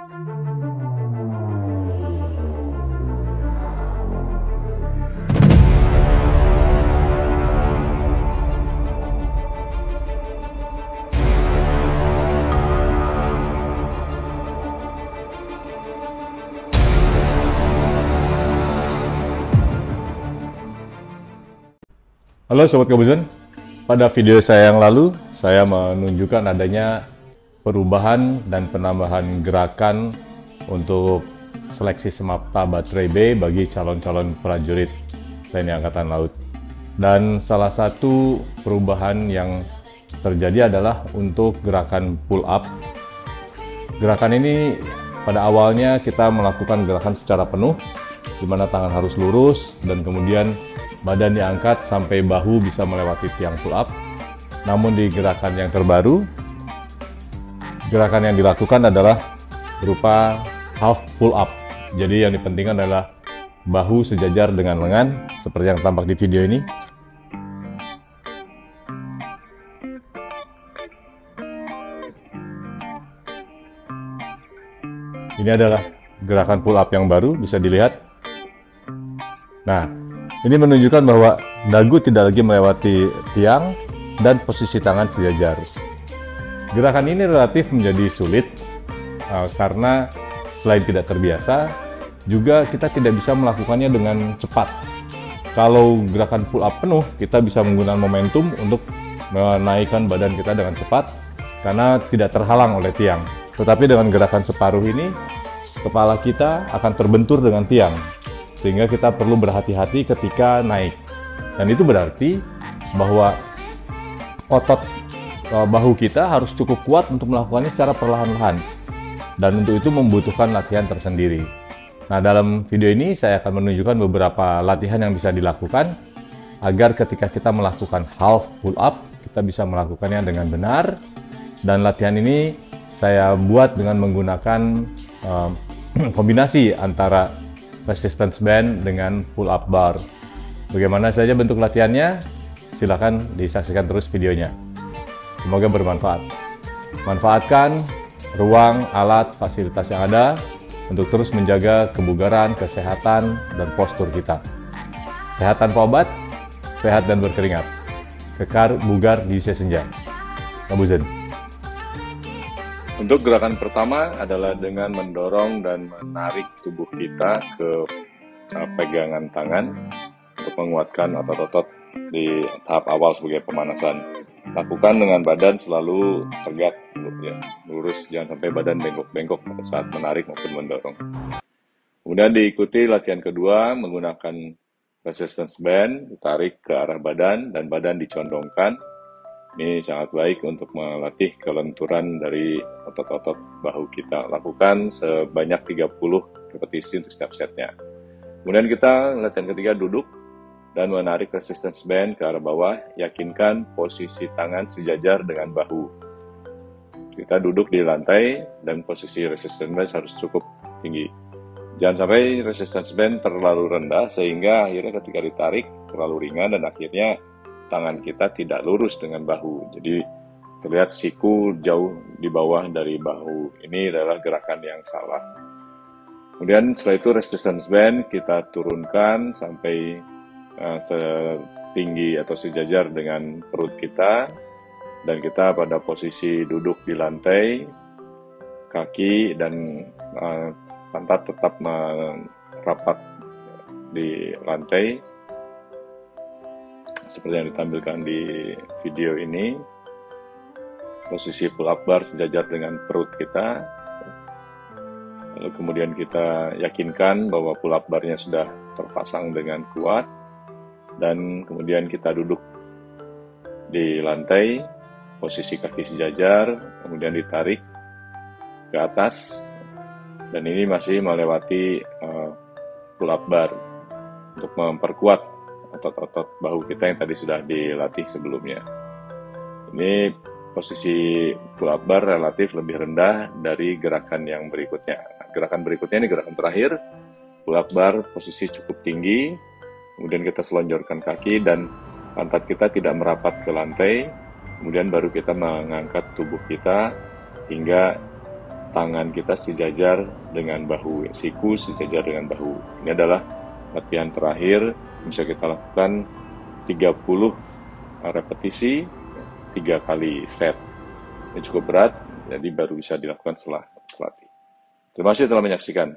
Halo Sobat Kabuzen, pada video saya yang lalu, saya menunjukkan adanya perubahan dan penambahan gerakan untuk seleksi semata baterai B bagi calon-calon prajurit TNI Angkatan Laut. Dan salah satu perubahan yang terjadi adalah untuk gerakan pull up. Gerakan ini pada awalnya kita melakukan gerakan secara penuh, di mana tangan harus lurus dan kemudian badan diangkat sampai bahu bisa melewati tiang pull up. Namun di gerakan yang terbaru, gerakan yang dilakukan adalah berupa half pull up. Jadi yang dipentingkan adalah bahu sejajar dengan lengan, seperti yang tampak di video ini. Ini adalah gerakan pull up yang baru, bisa dilihat. Nah, ini menunjukkan bahwa dagu tidak lagi melewati tiang dan posisi tangan sejajar. Gerakan ini relatif menjadi sulit karena selain tidak terbiasa, juga kita tidak bisa melakukannya dengan cepat. Kalau gerakan pull up penuh, kita bisa menggunakan momentum untuk menaikkan badan kita dengan cepat karena tidak terhalang oleh tiang. Tetapi dengan gerakan separuh ini, kepala kita akan terbentur dengan tiang, sehingga kita perlu berhati-hati ketika naik. Dan itu berarti bahwa otot bahu kita harus cukup kuat untuk melakukannya secara perlahan-lahan. Dan untuk itu membutuhkan latihan tersendiri. Nah, dalam video ini saya akan menunjukkan beberapa latihan yang bisa dilakukan agar ketika kita melakukan half pull up, kita bisa melakukannya dengan benar. Dan latihan ini saya buat dengan menggunakan kombinasi antara resistance band dengan pull up bar. Bagaimana saja bentuk latihannya? Silakan disaksikan terus videonya. Semoga bermanfaat. Manfaatkan ruang, alat, fasilitas yang ada untuk terus menjaga kebugaran, kesehatan, dan postur kita. Sehat tanpa obat, sehat dan berkeringat. Kekar bugar di usia senja. Kabuzen. Untuk gerakan pertama adalah dengan mendorong dan menarik tubuh kita ke pegangan tangan untuk menguatkan otot-otot di tahap awal sebagai pemanasan. Lakukan dengan badan selalu tegak, lurus, jangan sampai badan bengkok-bengkok saat menarik maupun mendorong. Kemudian diikuti latihan kedua menggunakan resistance band, ditarik ke arah badan dan badan dicondongkan. Ini sangat baik untuk melatih kelenturan dari otot-otot bahu kita. Lakukan sebanyak 30 repetisi untuk setiap setnya. Kemudian kita latihan ketiga duduk dan menarik resistance band ke arah bawah. Yakinkan posisi tangan sejajar dengan bahu. Kita duduk di lantai dan posisi resistance band harus cukup tinggi. Jangan sampai resistance band terlalu rendah sehingga akhirnya ketika ditarik terlalu ringan dan akhirnya tangan kita tidak lurus dengan bahu. Jadi terlihat siku jauh di bawah dari bahu. Ini adalah gerakan yang salah. Kemudian setelah itu resistance band kita turunkan sampai setinggi atau sejajar dengan perut kita. Dan kita pada posisi duduk di lantai, kaki dan pantat tetap merapat di lantai. Seperti yang ditampilkan di video ini, posisi pull up bar sejajar dengan perut kita. Lalu kemudian kita yakinkan bahwa pull up barnya sudah terpasang dengan kuat. Dan kemudian kita duduk di lantai, posisi kaki sejajar, kemudian ditarik ke atas. Dan ini masih melewati pull up bar untuk memperkuat otot-otot bahu kita yang tadi sudah dilatih sebelumnya. Ini posisi pull up bar relatif lebih rendah dari gerakan yang berikutnya. Gerakan berikutnya ini gerakan terakhir. Pull up bar posisi cukup tinggi, kemudian kita selonjorkan kaki dan pantat kita tidak merapat ke lantai. Kemudian baru kita mengangkat tubuh kita hingga tangan kita sejajar dengan bahu, siku sejajar dengan bahu. Ini adalah latihan terakhir, bisa kita lakukan 30 repetisi, 3 kali set. Ini cukup berat, jadi baru bisa dilakukan setelah latih. Terima kasih telah menyaksikan.